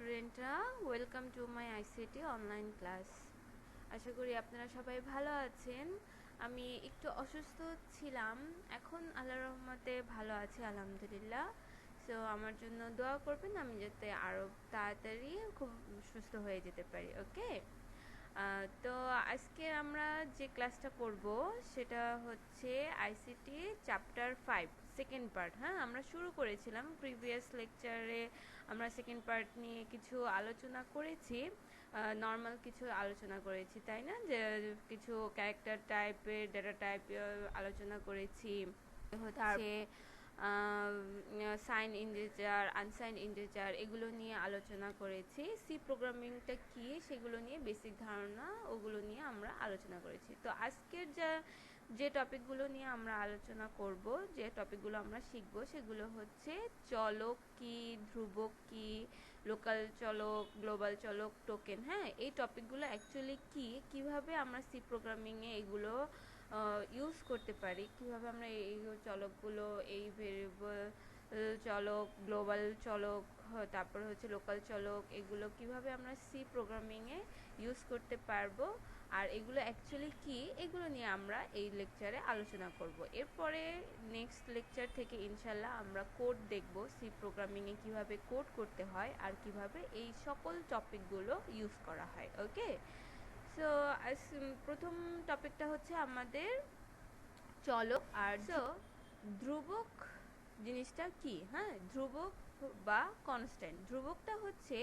স্টুডেন্টরা, welcome to my ICT online class. আশা করি আপনারা সবাই ভালো আছেন। আমি একটু অসুস্থ ছিলাম, এখন আল্লাহর রহমতে ভালো আছি আলহামদুলিল্লাহ। সো আমার জন্য দোয়া করবেন, আমি যাতে আরও তাড়াতাড়ি খুব সুস্থ হয়ে যেতে পারি। ওকে, তো আজকে আমরা যে ক্লাসটা করব সেটা হচ্ছে আইসিটি চ্যাপ্টার 5 সেকেন্ড পার্ট। হ্যাঁ, আমরা শুরু করেছিলাম প্রিভিয়াস লেকচারে, আমরা সেকেন্ড পার্ট নিয়ে কিছু আলোচনা করেছি, নর্মাল কিছু আলোচনা করেছি, তাই না? যে কিছু ক্যারেক্টার টাইপের ডেটা টাইপ আলোচনা করেছি, হচ্ছে সাইন ইন্টিজার, আনসাইন ইন্টিজার, এগুলো নিয়ে আলোচনা করেছি। সি প্রোগ্রামিংটা কি সেগুলো নিয়ে বেসিক ধারণা ওগুলো নিয়ে আমরা আলোচনা করেছি। তো আজকের যে টপিকগুলো নিয়ে আমরা আলোচনা করব, যে টপিকগুলো আমরা শিখব, সেগুলো হচ্ছে চলক কি, ধ্রুবক কি, লোকাল চলক, গ্লোবাল চলক, টোকেন। হ্যাঁ, এই টপিকগুলো অ্যাকচুয়ালি কি, কিভাবে আমরা সি প্রোগ্রামিংয়ে এগুলো ইউজ করতে পারি, কিভাবে আমরা এই চলকগুলো, এই ভেরিয়েবল চলক, গ্লোবাল চলক, তারপর হচ্ছে লোকাল চলক, এগুলো কিভাবে আমরা সি প্রোগ্রামিংয়ে ইউজ করতে পারবো, আর এগুলো অ্যাকচুয়ালি কি, এগুলো নিয়ে আমরা এই লেকচারে আলোচনা করব। এরপরে নেক্সট লেকচার থেকে ইনশাল্লাহ আমরা কোড দেখব, সি প্রোগ্রামিংয়ে কিভাবে কোড করতে হয় আর কিভাবে এই সকল টপিকগুলো ইউজ করা হয়। ওকে, সো প্রথম টপিকটা হচ্ছে আমাদের চলক আর ধ্রুবক জিনিসটা কি। হ্যাঁ, ধ্রুবক বা কনস্ট্যান্ট। ধ্রুবকটা হচ্ছে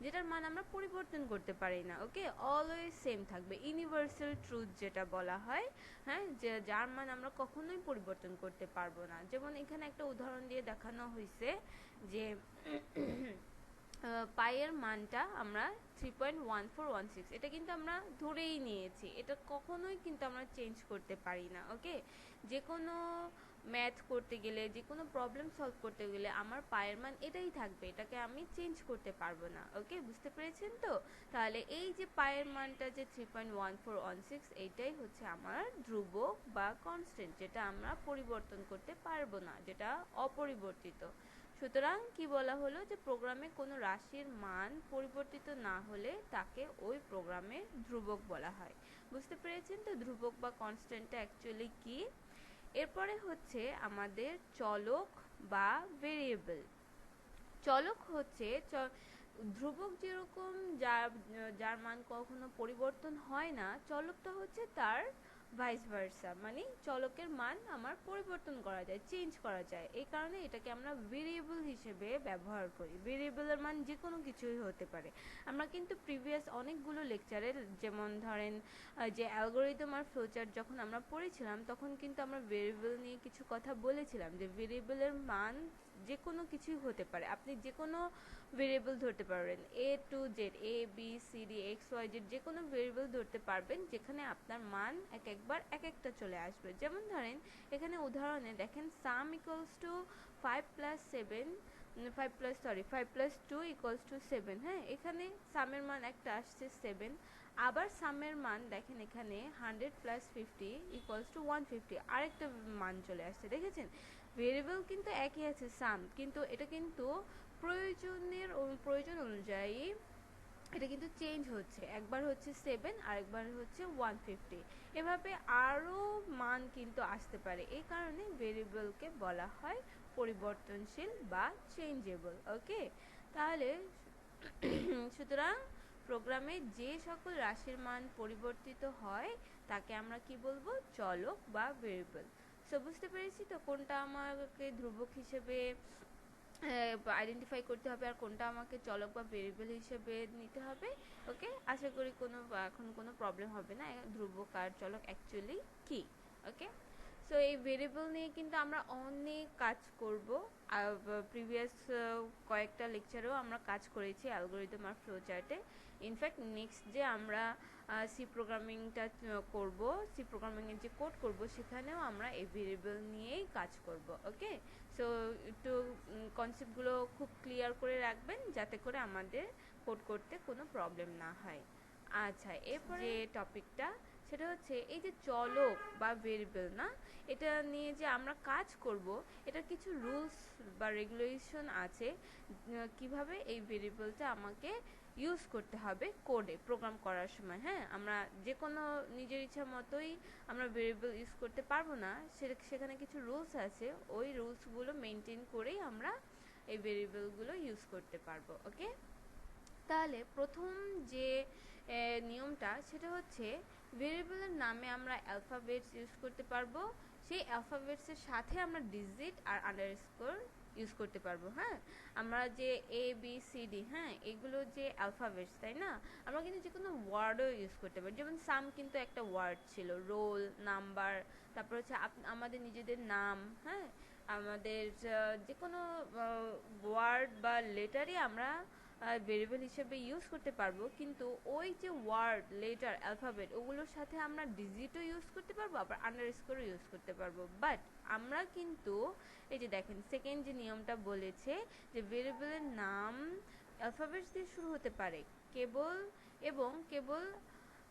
যেটার মান আমরা পরিবর্তন করতে পারি না। ওকে, অলওয়েজ সেম থাকবে, ইউনিভার্সাল ট্রুথ যেটা বলা হয়। হ্যাঁ, যে যার মান আমরা কখনোই পরিবর্তন করতে পারবো না। যেমন এখানে একটা উদাহরণ দিয়ে দেখানো হয়েছে যে পায়ের মানটা আমরা 3.1416, এটা কিন্তু আমরা ধরেই নিয়েছি, এটা কখনোই কিন্তু আমরা চেঞ্জ করতে পারি না। ওকে, যে কোনো ম্যাথ করতে গেলে, যে কোনো প্রবলেম সলভ করতে গেলে আমার পায়ের মান এটাই থাকবে, এটাকে আমি চেঞ্জ করতে পারবো না। ওকে, বুঝতে পেরেছেন তো? তাহলে এই যে পায়ের মানটা যে 3.1416, এইটাই হচ্ছে আমার ধ্রুবক বা কনস্ট্যান্ট, যেটা আমরা পরিবর্তন করতে পারবো না, যেটা অপরিবর্তিত। সুতরাং কি বলা হলো, যে প্রোগ্রামে কোনো রাশির মান পরিবর্তিত না হলে তাকে ওই প্রোগ্রামে ধ্রুবক বলা হয়। বুঝতে পেরেছেন তো ধ্রুবক বা কনস্ট্যান্টটা অ্যাকচুয়ালি কি? এরপরে হচ্ছে আমাদের চলক বা ভেরিয়েবল। চলক হচ্ছে ধ্রুবক যেরকম যার যার মান কখনো পরিবর্তন হয় না, চলকটা হচ্ছে তার ভাইস ভার্সা, মানে চলকের মান আমার পরিবর্তন করা যায়, চেঞ্জ করা যায়। এই কারণে এটাকে আমরা ভেরিয়েবল হিসেবে ব্যবহার করি। ভেরিয়েবলের মান যে কোনো কিছুই হতে পারে। আমরা কিন্তু প্রিভিয়াস অনেকগুলো লেকচারে, যেমন ধরেন যে অ্যালগোরিদম আর ফ্লোচার্ট যখন আমরা পড়েছিলাম, তখন কিন্তু আমরা ভেরিয়েবল নিয়ে কিছু কথা বলেছিলাম, যে ভেরিয়েবলের মান যে কোনো কিছুই হতে পারে। আপনি যে কোনো ভেরিয়েবল ধরতে পারবেন, A to Z, A B C D X Y Z, যে কোনো ভেরিয়েবল ধরতে পারবেন, যেখানে আপনার মান এক একবার এক একটা চলে আসবে। যেমন ধরেন এখানে উদাহরণে দেখেন, সাম ইকুয়ালস টু 5+7, 5+2 ইকুয়ালস টু 7। হ্যাঁ, এখানে সামের মান একটা আসছে 7। আবার সামের মান দেখেন, এখানে 100+50 ইকুয়ালস টু 150, আরেকটা মান চলে আসছে। দেখেছেন, ভেরিয়েবল কিন্তু একই আছে সাম, কিন্তু এটা কিন্তু প্রয়োজন অনুযায়ী এটা কিন্তু চেঞ্জ হচ্ছে। একবার হচ্ছে 7, আরেকবার হচ্ছে 150, এভাবে আরও মান কিন্তু আসতে পারে। এই কারণে ভেরিয়েবলকে বলা হয় পরিবর্তনশীল বা চেঞ্জেবল। ওকে, তাহলে সুতরাং প্রোগ্রামে যে সকল রাশির মান পরিবর্তিত হয় তাকে আমরা কি বলবো, চলক বা ভেরিয়েবল। সো বুঝতে পেরেছি তো কোনটা আমাকে ধ্রুবক হিসেবে আইডেন্টিফাই করতে হবে আর কোনটা আমাকে চলক বা ভেরিয়েবল হিসেবে নিতে হবে। ওকে, আশা করি এখন কোনো প্রবলেম হবে না, ধ্রুবক আর চলক অ্যাকচুয়ালি কি। ওকে, সো এই ভেরিয়েবল নিয়ে কিন্তু আমরা অনেক কাজ করব। প্রিভিয়াস কয়েকটা লেকচারেও আমরা কাজ করেছি অ্যালগোরিদম আর ফ্লো চার্টে। ইনফ্যাক্ট নেক্সট যে আমরা সি প্রোগ্রামিংটা করব, সি প্রোগ্রামিংয়ের যে কোড করব, সেখানেও আমরা এই ভেরিয়েবল নিয়েই কাজ করব। ওকে, সো একটু কনসেপ্টগুলো খুব ক্লিয়ার করে রাখবেন, যাতে করে আমাদের কোড করতে কোনো প্রবলেম না হয়। আচ্ছা, এরপরে যে টপিকটা, সেটা হচ্ছে এই যে চলক বা ভেরিয়েবল না, এটা নিয়ে যে আমরা কাজ করব, এটা কিছু রুলস বা রেগুলেশন আছে কিভাবে এই ভেরিয়েবলটা আমাকে ইউজ করতে হবে কোডে প্রোগ্রাম করার সময়। হ্যাঁ, আমরা যে কোনো নিজের ইচ্ছা মতোই আমরা ভেরিয়েবল ইউজ করতে পারবো না, সেখানে কিছু রুলস আছে, ওই রুলসগুলো মেনটেন করেই আমরা এই ভেরিয়েবলগুলো ইউজ করতে পারবো। ওকে, তাহলে প্রথম যে নিয়মটা সেটা হচ্ছে ভেরিয়েবলের নামে আমরা অ্যালফাবেটস ইউজ করতে পারবো, সেই অ্যালফাবেটসের সাথে আমরা ডিজিট আর আন্ডারস্কোর ইউজ করতে পারবো। হ্যাঁ, আমরা যে এ বি সি ডি, হ্যাঁ, এগুলো যে অ্যালফাবেটস, তাই না? আমরা কিন্তু যে কোনো ওয়ার্ডও ইউজ করতে পারি, যেমন সাম কিন্তু একটা ওয়ার্ড ছিল, রোল নাম্বার, তারপর হচ্ছে আমাদের নিজেদের নাম, হ্যাঁ, আমাদের যে কোনো ওয়ার্ড বা লেটারই আমরা ভেরিয়েবল হিসেবে ইউজ করতে পারবো, কিন্তু ওই যে ওয়ার্ড লেটার অ্যালফাবেট ওগুলোর সাথে আমরা ডিজিটও ইউজ করতে পারবো, আবার আন্ডারস্কোরও ইউজ করতে পারবো। বাট আমরা কিন্তু এই যে দেখেন সেকেন্ড যে নিয়মটা বলেছে যে ভেরিয়েবলের নাম অ্যালফাবেটস দিয়ে শুরু হতে পারে কেবল, এবং কেবল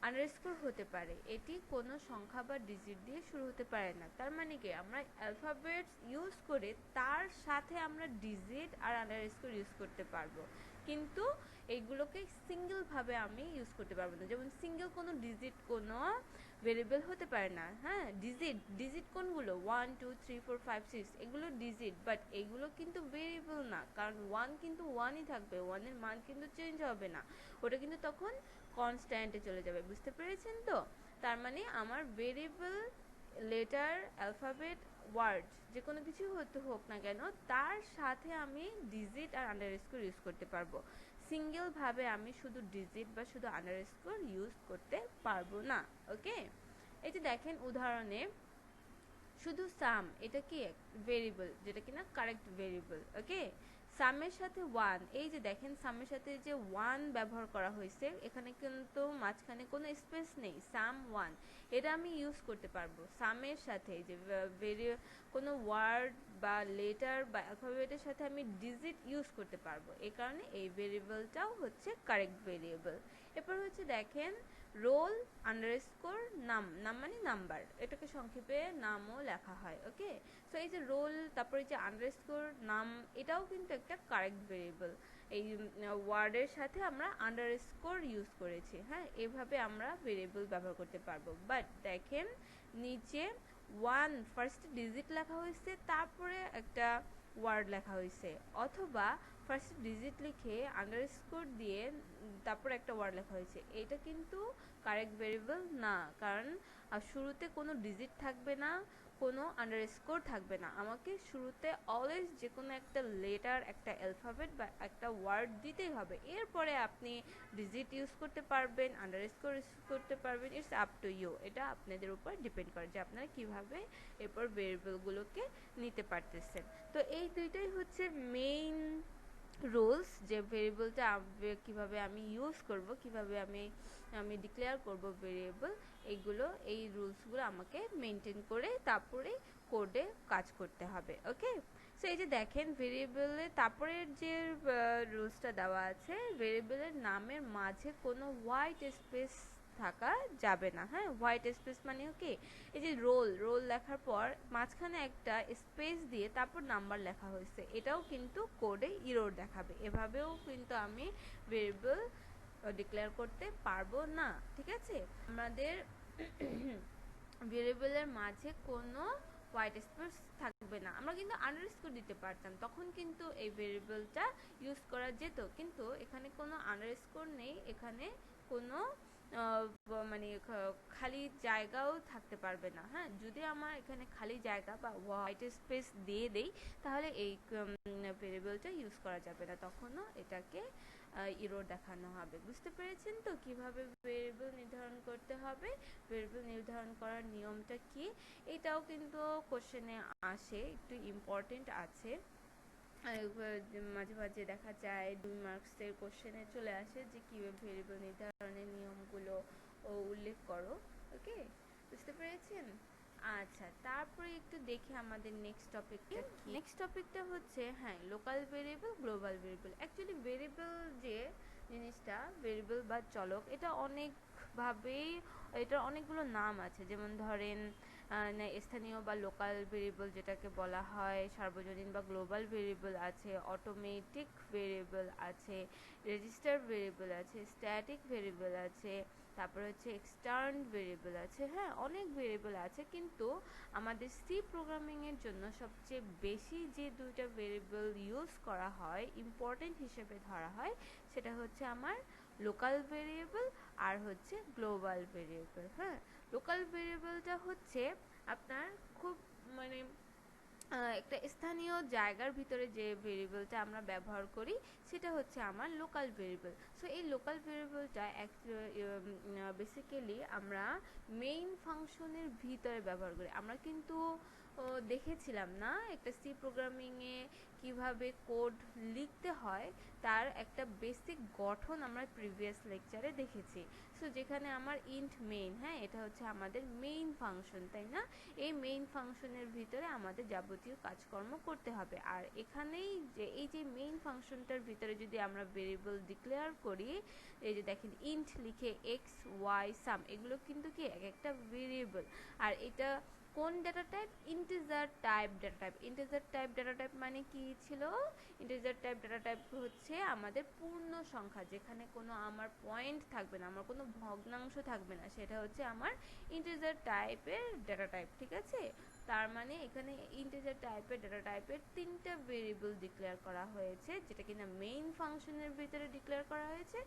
আন্ডারস্কোর হতে পারে, এটি কোনো সংখ্যা বা ডিজিট দিয়ে শুরু হতে পারে না। তার মানে কি, আমরা অ্যালফাবেটস ইউজ করে তার সাথে আমরা ডিজিট আর আন্ডারস্কোর ইউজ করতে পারবো, কিন্তু এইগুলোকে সিঙ্গেলভাবে আমি ইউজ করতে পারবো না। যেমন সিঙ্গেল কোনো ডিজিট কোনো ভেরিয়েবল হতে পারে না। হ্যাঁ, ডিজিট ডিজিট কোনগুলো 1 2 3 4 5 6 এগুলো ডিজিট, বাট এগুলো কিন্তু ভেরিয়েবল না, কারণ 1 কিন্তু 1ই থাকবে, 1 এর মান কিন্তু চেঞ্জ হবে না, ওটা কিন্তু তখন কনস্ট্যান্টে চলে যাবে। বুঝতে পেরেছেন তো? তার মানে আমার ভেরিয়েবল, লেটার, অ্যালফাবেট, ওয়ার্ড যে কোনো কিছু হতে হোক না কেন, তার সাথে আমি ডিজিট আর আন্ডারস্কোর ইউজ করতে পারবো, সিঙ্গেল ভাবে আমি শুধু ডিজিট বা শুধু আন্ডারস্কোর ইউজ করতে পারবো না। ওকে, এই যে দেখেন উদাহরণে শুধু সাম, এটা কি ভেরিয়েবল, যেটা কিনা কারেক্ট ভেরিয়েবল। ওকে, সামের সাথে ওয়ান, এই যে দেখেন সামের সাথে যে ওয়ান ব্যবহার করা হয়েছে, এখানে কিন্তু মাঝখানে কোনো স্পেস নেই, সাম ওয়ান, এটা আমি ইউজ করতে পারবো সামের সাথে। যে কোনো ওয়ার্ড বা লেটার বা অ্যালফাবেটের সাথে আমি ডিজিট ইউজ করতে পারবো, এই কারণে এই ভেরিয়েবলটাও হচ্ছে কারেক্ট ভেরিয়েবল। এরপর হচ্ছে দেখেন রোল আন্ডারস্কোর নাম, নাম মানে নাম্বার, এটাকে সংক্ষেপে নামও লেখা হয়। ওকে, সো এই যে রোল তারপরে যে আন্ডারস্কোর নাম, এটাও কিন্তু একটা কারেক্ট ভেরিয়েবল, এই ওয়ার্ডের সাথে আমরা আন্ডারস্কোর ইউজ করেছি। হ্যাঁ, এভাবে আমরা ভেরিয়েবল ব্যবহার করতে পারবো। বাট দেখেন নিচে ওয়ান ফার্স্ট ডিজিট লেখা হয়েছে, তারপরে একটা ওয়ার্ড লেখা হয়েছে, অথবা ফার্স্ট ডিজিট লিখে আন্ডারস্কোর দিয়ে তারপর একটা ওয়ার্ড লেখা হয়েছে, এটা কিন্তু কারেক্ট ভেরিয়েবল না, কারণ শুরুতে কোনো ডিজিট থাকবে না, কোনো আন্ডারস্কোর থাকবে না, আমাকে শুরুতে অলওয়েজ যে কোনো একটা লেটার, একটা অ্যালফাবেট বা একটা ওয়ার্ড দিতেই হবে। এরপরে আপনি ডিজিট ইউজ করতে পারবেন, আন্ডারস্কোর ইউজ করতে পারবেন, ইটস আপ টু ইউ, এটা আপনাদের উপর ডিপেন্ড করে যে আপনারা কিভাবে এরপর ভেরিয়েবলগুলোকে নিতে পারতেছেন। তো এই দুইটাই হচ্ছে মেইন রুলস, যে ভেরিয়েবলটা কিভাবে আমি ইউজ করব, কিভাবে আমি আমি ডিক্লেয়ার করব ভেরিয়েবল, এইগুলো এই রুলসগুলো আমাকে মেনটেন করে তারপরে কোডে কাজ করতে হবে। ওকে, সো এই যে দেখেন ভেরিয়েবলের তারপরের যে রুলসটা দেওয়া আছে, ভেরিয়েবলের নামের মাঝে কোনো হোয়াইট স্পেস থাকা যাবে না। হ্যাঁ, হোয়াইট স্পেস মানে কি, এই যে রোল, রোল লেখার পর মাঝখানে একটা স্পেস দিয়ে তারপর নাম্বার লেখা হয়েছে, এটাও কিন্তু কোডে ইরর দেখাবে, এভাবেও কিন্তু আমি ভেরিয়েবল ডিক্লেয়ার করতে পারবো না। ঠিক আছে, আমাদের ভেরিয়েবলের মাঝে কোনো হোয়াইট স্পেস থাকবে না, আমরা কিন্তু আন্ডারস্কোর দিতে পারতাম, তখন কিন্তু এই ভেরিয়েবলটা ইউজ করা যেত, কিন্তু এখানে কোনো আন্ডারস্কোর নেই, এখানে কোনো মানে খালি জায়গাও থাকতে পারবে না। হ্যাঁ, যদি আমার এখানে খালি জায়গা বা হোয়াইট স্পেস দিয়ে দেই, তাহলে এই ভেরিয়েবলটা ইউজ করা যাবে না, তখনও এটাকে ইরর দেখানো হবে। বুঝতে পেরেছেন তো কিভাবে ভেরিয়েবল নির্ধারণ করতে হবে, ভেরিয়েবল নির্ধারণ করার নিয়মটা কি, এটাও কিন্তু কোশ্চেনে আসে, একটু ইম্পর্টেন্ট আছে, মাঝে মাঝে দেখা যায় 2 মার্কসের কোশ্চেনে চলে আসে যে কিভাবে ভেরিয়েবল নির্ধারণের নিয়মগুলো উল্লেখ করো। ওকে, বুঝতে পেরেছেন? আচ্ছা, তারপরে একটু দেখি আমাদের নেক্সট টপিকটা কি। নেক্সট টপিকটা হচ্ছে হ্যাঁ local variable, global variable. Actually variable যে জিনিসটা, ভেরিয়েবল বা চলক, এটা অনেক অনেকভাবেই এটার অনেকগুলো নাম আছে, যেমন ধরেন স্থানীয় বা লোকাল ভেরিয়েবল যেটাকে বলা হয়, সার্বজনীন বা গ্লোবাল ভেরিয়েবল আছে, অটোমেটিক ভেরিয়েবল আছে, রেজিস্টার ভেরিয়েবল আছে, স্ট্যাটিক ভেরিয়েবল আছে, তারপর হচ্ছে এক্সটার্ন ভেরিয়েবল আছে। হ্যাঁ, অনেক ভেরিয়েবল আছে, কিন্তু আমাদের সি প্রোগ্রামিংয়ের জন্য সবচেয়ে বেশি যে দুইটা ভেরিয়েবল ইউজ করা হয়, ইম্পর্টেন্ট হিসেবে ধরা হয়, সেটা হচ্ছে আমার লোকাল ভেরিয়েবল আর হচ্ছে গ্লোবাল ভেরিয়েবল। হ্যাঁ, লোকাল ভেরিয়েবলটা হচ্ছে আপনার খুব মানে একটা স্থানীয় জায়গার ভিতরে যে ভেরিয়েবলটা আমরা ব্যবহার করি সেটা হচ্ছে আমার লোকাল ভেরিয়েবল। সো এই লোকাল ভেরিয়েবলটা বেসিক্যালি আমরা মেইন ফাংশনের ভিতরে ব্যবহার করি। আমরা কিন্তু দেখেছিলাম না একটা সি প্রোগ্রামিংয়ে কিভাবে কোড লিখতে হয়, তার একটা বেসিক গঠন আমরা প্রিভিয়াস লেকচারে দেখেছি। সো যেখানে আমার ইন্ট মেইন, হ্যাঁ এটা হচ্ছে আমাদের মেইন ফাংশন, তাই না? এই মেইন ফাংশনের ভিতরে আমাদের যাবতীয় কাজকর্ম করতে হবে। আর এখানেই যে এই যে মেইন ফাংশনটার ভিতরে যদি আমরা ভেরিয়েবল ডিক্লেয়ার করি, এই যে দেখেন ইন্ট লিখে এক্স ওয়াই সাম, এগুলো কিন্তু কি এক একটা ভেরিয়েবল। আর এটা কোন data type? Integer type data type. Integer type data type মানে কি ছিল? ইন্টিজার টাইপ ডেটা টাইপ হচ্ছে আমাদের পূর্ণ সংখ্যা, যেখানে কোনো আমার পয়েন্ট থাকবে না, আমার কোনো ভগ্নাংশ থাকবে না, সেটা হচ্ছে আমার ইন্টিজার টাইপের ডেটা টাইপ। ঠিক আছে, তার মানে এখানে ইন্টিজার টাইপের ডেটা টাইপের তিনটা ভেরিয়েবল ডিক্লেয়ার করা হয়েছে, যেটা কিনা মেইন ফাংশনের ভিতরে ডিক্লেয়ার করা হয়েছে।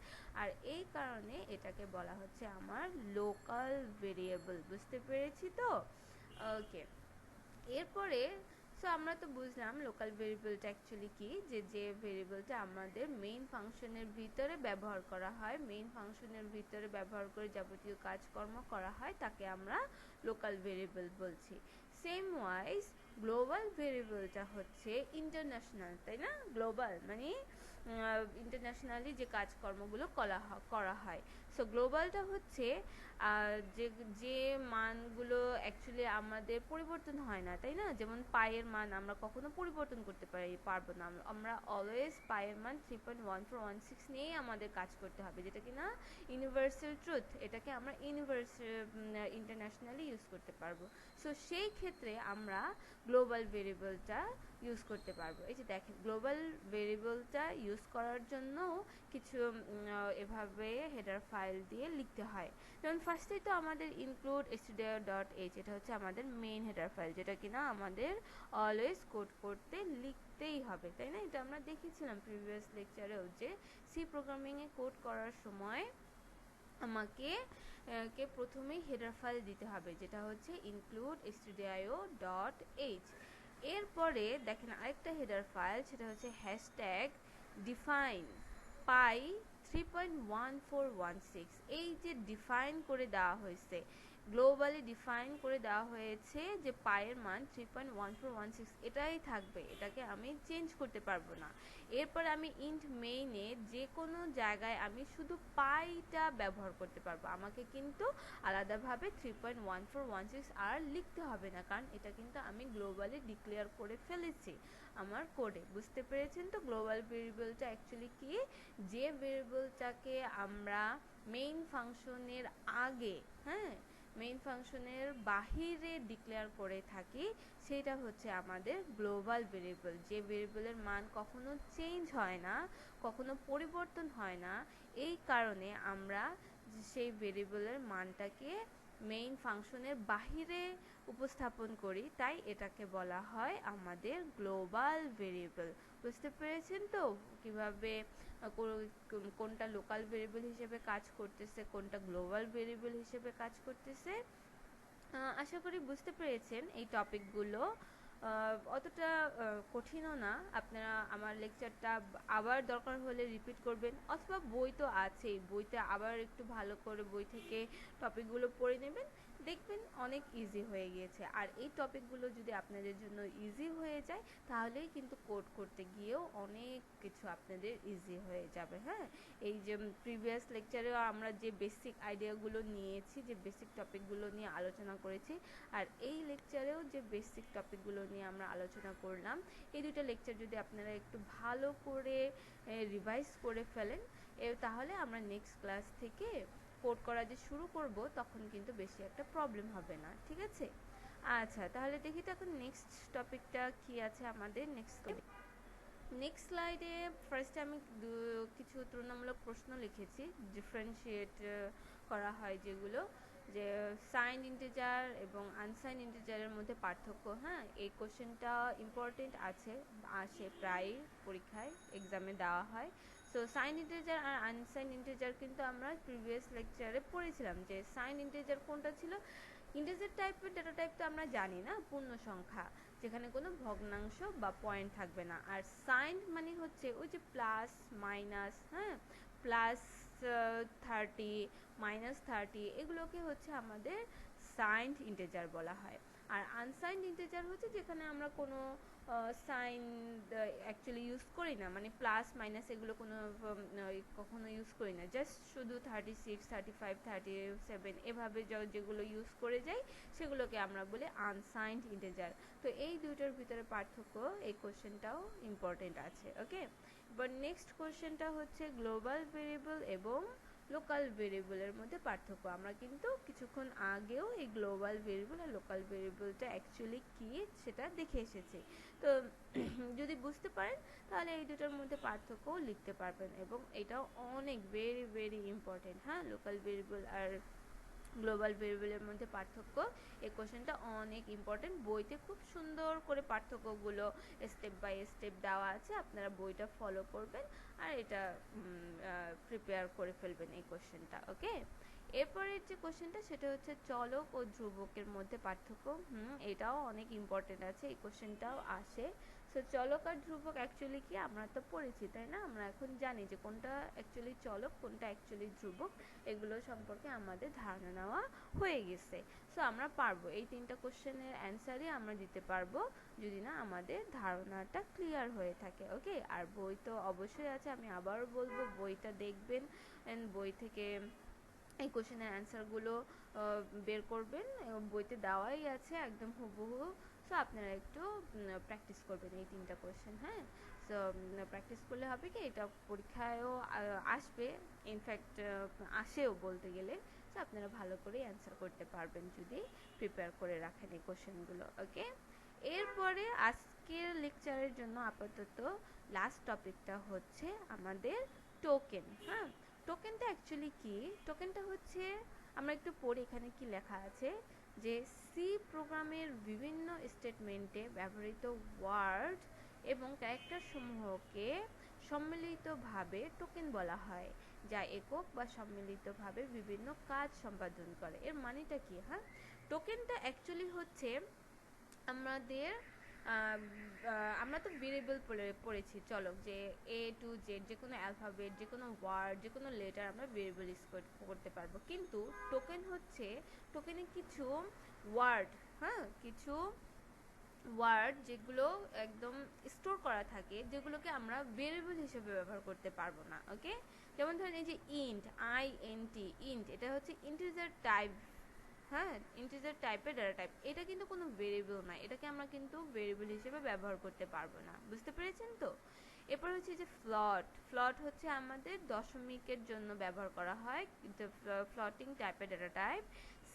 আর এই কারণে এটাকে বলা হচ্ছে আমার লোকাল ভেরিয়েবল। বুঝতে পেরেছি তো? ওকে, এরপরে সো আমরা তো বুঝলাম লোকাল ভেরিয়েবলটা অ্যাকচুয়ালি কি, যে ভেরিয়েবলটা আমাদের মেইন ফাংশনের ভিতরে ব্যবহার করা হয়, মেইন ফাংশনের ভিতরে ব্যবহার করে যাবতীয় কাজকর্ম করা হয়, তাকে আমরা লোকাল ভেরিয়েবল বলছি। সেম ওয়াইজ গ্লোবাল ভেরিয়েবলটা হচ্ছে ইন্টারন্যাশনাল, তাই না? গ্লোবাল মানে ইন্টারন্যাশনালি যে কাজকর্মগুলো করা হয়। সো গ্লোবালটা হচ্ছে যে যে মানগুলো অ্যাকচুয়ালি আমাদের পরিবর্তন হয় না, তাই না? যেমন পায়ের মান আমরা কখনো পরিবর্তন করতে পারবো না, আমরা অলওয়েজ পায়ের মান 3.1416 নিয়েই আমাদের কাজ করতে হবে, যেটা কিনা ইউনিভার্সাল ট্রুথ। এটাকে আমরা ইন্টারন্যাশনালি ইউজ করতে পারবো। সো সেই ক্ষেত্রে আমরা গ্লোবাল ভেরিয়েবলটা ইউজ করতে পারবো। এই যে দেখেন, গ্লোবাল ভেরিয়েবলটা ইউজ করার জন্য কিছু এভাবে হেডার ফাইল দিয়ে লিখতে হয়। যেমন ফার্স্টেই তো আমাদের ইনক্লুড stdio.h, এটা হচ্ছে আমাদের মেইন হেডার ফাইল, যেটা কিনা আমাদের অলওয়েজ কোড করতে লিখতেই হবে, তাই না? এটা আমরা দেখেছিলাম প্রিভিয়াস লেকচারেও, যে সি প্রোগ্রামিংয়ে কোড করার সময় আমাকে প্রথমেই হেডার ফাইল দিতে হবে, যেটা হচ্ছে include stdio.h। এরপরে দেখেন আরেকটা হেডার ফাইল, সেটা হচ্ছে হ্যাশট্যাগ ডিফাইন পাই 3.1416। এই যে ডিফাইন করে দেওয়া হয়েছে, গ্লোবালি ডিফাইন করে দেওয়া হয়েছে যে পায়ের মান 3.1416 এটাই থাকবে, এটাকে আমি চেঞ্জ করতে পারবো না। এরপর আমি ইন্ট মেইনে যে কোনো জায়গায় আমি শুধু পাইটা ব্যবহার করতে পারবো, আমাকে কিন্তু আলাদাভাবে 3.1416 আর লিখতে হবে না, কারণ এটা কিন্তু আমি গ্লোবালি ডিক্লেয়ার করে ফেলেছি আমার কোডে। বুঝতে পেরেছেন তো গ্লোবাল ভেরিয়েবলটা অ্যাকচুয়ালি কি? যে ভেরিয়েবলটাকে আমরা মেইন ফাংশনের আগে, হ্যাঁ মেইন ফাংশনের বাহিরে ডিক্লেয়ার করে থাকি, সেটা হচ্ছে আমাদের গ্লোবাল ভেরিয়েবল। যে ভেরিয়েবলের মান কখনো চেঞ্জ হয় না, কখনো পরিবর্তন হয় না, এই কারণে আমরা সেই ভেরিয়েবলের মানটাকে মেইন ফাংশনের বাহিরে উপস্থাপন করি, তাই এটাকে বলা হয় আমাদের গ্লোবাল ভেরিয়েবল। বুঝতে পেরেছেন তো কিভাবে কোনটা লোকাল ভেরিয়েবল হিসেবে কাজ করতেছে, কোনটা গ্লোবাল ভেরিয়েবল হিসেবে কাজ করতেছে? আশা করি বুঝতে পেরেছেন এই টপিকগুলো। অতটা কঠিনও না। আপনারা আমার লেকচারটা আবার দরকার হলে রিপিট করবেন, অথবা বই তো আছেই, বইতে আবার একটু ভালো করে বই থেকে টপিকগুলো পড়ে নেবেন, দেখবেন অনেক ইজি হয়ে গিয়েছে। আর এই টপিকগুলো যদি আপনাদের জন্য ইজি হয়ে যায়, তাহলেই কিন্তু কোড করতে গিয়েও অনেক কিছু আপনাদের ইজি হয়ে যাবে। হ্যাঁ, এই যে প্রিভিয়াস লেকচারেও আমরা যে বেসিক আইডিয়াগুলো নিয়েছি, যে বেসিক টপিকগুলো নিয়ে আলোচনা করেছি, আর এই লেকচারেও যে বেসিক টপিকগুলো নিয়ে আমরা আলোচনা করলাম, এই দুটো লেকচার যদি আপনারা একটু ভালো করে রিভাইজ করে ফেলেন, তাহলে আমরা নেক্সট ক্লাস থেকে কোড করা যে শুরু করব তখন কিন্তু বেশি একটা প্রবলেম হবে না, ঠিক আছে। আচ্ছা, তাহলে দেখি তো এখন নেক্সট টপিকটা কি আছে আমাদের। নেক্সট স্লাইডে ফার্স্টে আমি কিছু তুলনামূলক প্রশ্ন লিখেছি, ডিফারেন্সিয়েট করা হয় যেগুলো, যে সাইন ইন্টিজার এবং আনসাইন ইন্টিজারের মধ্যে পার্থক্য। হ্যাঁ, এই কোশ্চেনটা ইম্পর্টেন্ট আসে প্রায় পরীক্ষায়, এক্সামে দেওয়া হয়। সো সাইন ইন্টিজার আর আনসাইন ইন্টিজার কিন্তু আমরা প্রিভিয়াস লেকচারে পড়েছিলাম যে সাইন ইন্টিজার কোনটা ছিল। ইন্টিজার টাইপের ডেটা টাইপ তো আমরা জানি না, পূর্ণ সংখ্যা যেখানে কোনো ভগ্নাংশ বা পয়েন্ট থাকবে না। আর সাইন মানে হচ্ছে ওই যে প্লাস মাইনাস, হ্যাঁ, প্লাস 30 -30 এগুলোকে হচ্ছে আমাদের সাইন্ড ইন্টিজার বলা হয়। আর আনসাইন্ড ইন্টিজার হচ্ছে যেখানে আমরা কোনো সাইন অ্যাকচুয়ালি ইউজ করি না, মানে প্লাস মাইনাস এগুলো কোনো কখনো ইউজ করি না, জাস্ট শুধু 36 35 37 এভাবে যেগুলো ইউজ করে যাই সেগুলোকে আমরা বলি আনসাইন্ড ইন্টিজার। তো এই দুইটার ভিতরে পার্থক্য, এই কোশ্চেনটাও ইম্পর্টেন্ট আছে। ওকে, এবার নেক্সট কোশ্চেনটা হচ্ছে গ্লোবাল ভেরিয়েবল এবং লোকাল ভেরিয়েবলের মধ্যে পার্থক্য। আমরা কিন্তু কিছুক্ষণ আগেও এই গ্লোবাল ভেরিয়েবল আর লোকাল ভেরিয়েবলটা অ্যাকচুয়ালি কী সেটা দেখে এসেছি। তো যদি বুঝতে পারেন তাহলে এই দুটোর মধ্যে পার্থক্যও লিখতে পারবেন, এবং এটাও অনেক ভেরি ভেরি ইম্পর্টেন্ট। হ্যাঁ, লোকাল ভেরিয়েবল আর গ্লোবাল ভেরিয়েবলের মধ্যে পার্থক্য, এই কোশ্চেনটা অনেক ইম্পর্টেন্ট। বইতে খুব সুন্দর করে পার্থক্যগুলো স্টেপ বাই স্টেপ দেওয়া আছে, আপনারা বইটা ফলো করবেন আর এটা প্রিপেয়ার করে ফেলবেন এই কোশ্চেনটা। ওকে, এরপরের যে কোশ্চেনটা সেটা হচ্ছে চলক ও ধ্রুবকের মধ্যে পার্থক্য। এটাও অনেক ইম্পর্টেন্ট আছে, এই কোশ্চেনটাও আসে। সো চলক আর ধ্রুবক অ্যাকচুয়ালি কি আমরা তো পড়েছি, তাই না? আমরা এখন জানি যে কোনটা অ্যাকচুয়ালি চলক, কোনটা অ্যাকচুয়ালি ধ্রুবক, এগুলো সম্পর্কে আমাদের ধারণা নেওয়া হয়ে গেছে। সো আমরা পারবো এই তিনটা কোশ্চেনের অ্যান্সারই আমরা দিতে পারবো যদি না আমাদের ধারণাটা ক্লিয়ার হয়ে থাকে। ওকে, আর বই তো অবশ্যই আছে, আমি আবারও বলবো বইটা দেখবেন, বই থেকে এই কোশ্চেনের অ্যান্সারগুলো বের করবেন, বইতে দেওয়াই আছে একদম হুবহু। সো আপনারা একটু প্র্যাকটিস করবেন এই তিনটা কোশ্চেন। হ্যাঁ, সো প্র্যাকটিস করলে হবে কি, এটা পরীক্ষায়ও আসবে, ইনফ্যাক্ট আসেও বলতে গেলে। সো আপনারা ভালো করে অ্যান্সার করতে পারবেন যদি প্রিপেয়ার করে রাখেন এই কোশ্চেনগুলো। ওকে, এরপরে আজকের লেকচারের জন্য আপাতত লাস্ট টপিকটা হচ্ছে আমাদের টোকেন। হ্যাঁ, টোকেনটা অ্যাকচুয়ালি কি? টোকেনটা হচ্ছে, আমরা একটু পড়ি এখানে কি লেখা আছে, যে সি প্রোগ্রামের বিভিন্ন স্টেটমেন্টে ব্যবহৃত ওয়ার্ড এবং ক্যারেক্টার সমূহকে সম্মিলিতভাবে টোকেন বলা হয়, যা একক বা সম্মিলিতভাবে বিভিন্ন কাজ সম্পাদন করে। এর মানেটা কি? হ্যাঁ, টোকেনটা অ্যাকচুয়ালি হচ্ছে আমাদের আমরা তো ভেরিয়েবল পড়েছি চলক, যে এ টু জেড যে কোনো অ্যালফাবেট, যে কোনো ওয়ার্ড, যে কোনো লেটার আমরা ভেরিয়েবল ইউজ করতে পারবো। কিন্তু টোকেন হচ্ছে, টোকেনে কিছু ওয়ার্ড, হ্যাঁ, কিছু ওয়ার্ড যেগুলো একদম স্টোর করা থাকে, যেগুলোকে আমরা ভেরিয়েবল হিসেবে ব্যবহার করতে পারবো না। ওকে, যেমন ধরেন এই যে ইন্ট, ইন্ট, এটা হচ্ছে ইন্টিজার টাইপ। হ্যাঁ, ইন্টিজার টাইপের ডেটা টাইপ, এটা কিন্তু কোনো ভেরিয়েবল না, এটাকে আমরা কিন্তু ভেরিয়েবল হিসেবে ব্যবহার করতে পারবো না। বুঝতে পেরেছেন তো? এরপর হচ্ছে যে ফ্লট হচ্ছে আমাদের দশমিকের জন্য ব্যবহার করা হয়, ফ্লটিং টাইপের ডেটা টাইপ।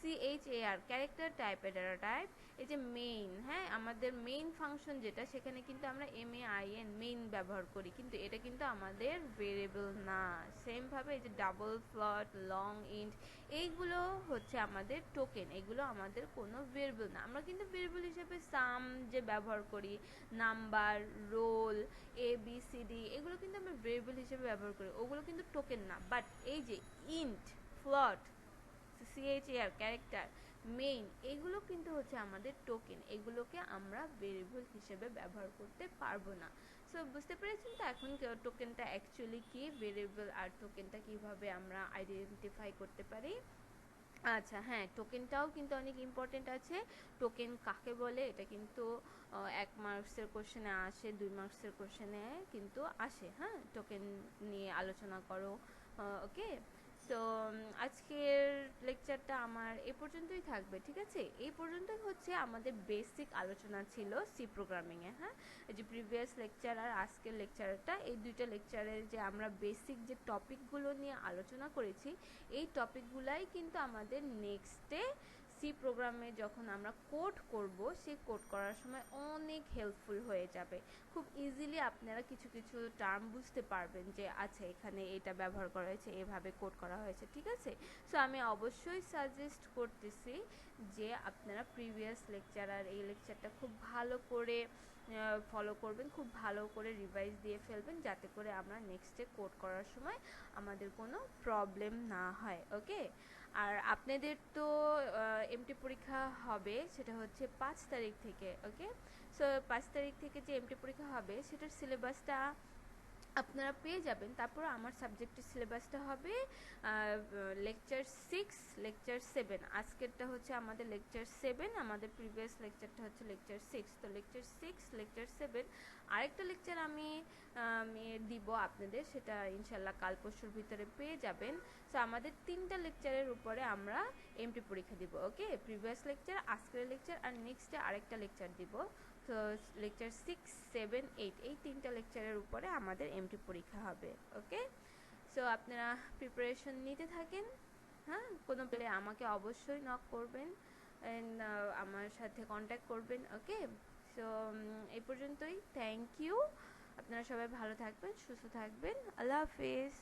CHAR ক্যারেক্টার টাইপের ডেটা টাইপ। এই যে মেইন, হ্যাঁ, আমাদের মেইন ফাংশন যেটা, সেখানে কিন্তু আমরা MAIN মেইন ব্যবহার করি, কিন্তু এটা কিন্তু আমাদের ভেরিয়েবল না। সেম ভাবে এই যে ডাবল ফ্লট, লং ইন্ট, এইগুলো হচ্ছে আমাদের টোকেন, এগুলো আমাদের কোনো ভেরিয়েবল না। আমরা কিন্তু ভেরিয়েবল হিসেবে সাম যে ব্যবহার করি, নাম্বার, রোল, ABCD, এগুলো কিন্তু আমরা ভেরিয়েবল হিসেবে ব্যবহার করি, ওগুলো কিন্তু টোকেন না। বাট এই যে ইন্ট, ফ্লট, CHAR ক্যারেক্টার, মেইন, এগুলো কিন্তু হচ্ছে আমাদের টোকেন, এগুলোকে আমরা ভেরিয়েবল হিসেবে ব্যবহার করতে পারবো না। সো বুঝতে পেরেছেন তো এখন টোকেনটা অ্যাকচুয়ালি কি, ভেরিয়েবল আর টোকেনটা কিভাবে আমরা আইডেন্টিফাই করতে পারি। আচ্ছা, হ্যাঁ, টোকেনটাও কিন্তু অনেক ইম্পর্টেন্ট আছে। টোকেন কাকে বলে এটা কিন্তু 1 মার্কসের কোশ্চেনে আসে, 2 মার্কসের কোশ্চেনে কিন্তু আসে। হ্যাঁ, টোকেন নিয়ে আলোচনা করো। ওকে, সো আজকের লেকচারটা আমার এ পর্যন্তই থাকবে, ঠিক আছে? এই পর্যন্তই হচ্ছে আমাদের বেসিক আলোচনা ছিল সি প্রোগ্রামিংয়ে। হ্যাঁ, এই যে প্রিভিয়াস লেকচার আর আজকের লেকচারটা, এই দুইটা লেকচারের যে আমরা বেসিক যে টপিকগুলো নিয়ে আলোচনা করেছি, এই টপিকগুলাই কিন্তু আমাদের নেক্সটে সি প্রোগ্রামে যখন আমরা কোড করব, সেই কোড করার সময় অনেক হেল্পফুল হয়ে যাবে। খুব ইজিলি আপনারা কিছু কিছু টার্ম বুঝতে পারবেন যে আচ্ছা এখানে এটা ব্যবহার করা হয়েছে, এভাবে কোড করা হয়েছে, ঠিক আছে? সো আমি অবশ্যই সাজেস্ট করতেছি যে আপনারা প্রিভিয়াস লেকচার আর এই লেকচারটা খুব ভালো করে ফলো করবেন, খুব ভালো করে রিভাইজ দিয়ে ফেলবেন, যাতে করে আমরা নেক্সটে কোড করার সময় আমাদের কোনো প্রবলেম না হয়। ওকে, আর আপনাদের তো এমটি পরীক্ষা হবে, সেটা হচ্ছে 5 তারিখ থেকে। ওকে, সো 5 তারিখ থেকে যে এমটি পরীক্ষা হবে সেটার সিলেবাসটা আপনারা পেয়ে যাবেন। তারপর আমার সাবজেক্টের সিলেবাসটা হবে লেকচার 6, লেকচার 7। আজকেরটা হচ্ছে আমাদের লেকচার 7, আমাদের প্রিভিয়াস লেকচারটা হচ্ছে লেকচার 6। তো লেকচার 6, লেকচার 7, আরেকটা লেকচার আমি দিব আপনাদের, সেটা ইনশাল্লাহ কাল পরশুর ভিতরে পেয়ে যাবেন। সো আমাদের 3টা লেকচারের উপরে আমরা এমটি পরীক্ষা দিব। ওকে, প্রিভিয়াস লেকচার, আজকের লেকচার আর নেক্সটে আরেকটা লেকচার দিব। তো লেকচার 6, 7, 8 এই 3টা লেকচারের উপরে আমাদের এমটি পরীক্ষা হবে। ওকে, সো আপনারা প্রিপারেশন নিতে থাকেন। হ্যাঁ, কোনো পেলে আমাকে অবশ্যই নক করবেন অ্যান্ড আমার সাথে কন্ট্যাক্ট করবেন। ওকে, সো এই পর্যন্তই। Thank you. আপনারা সবাই ভালো থাকবেন, সুস্থ থাকবেন। আল্লাহ হাফিজ।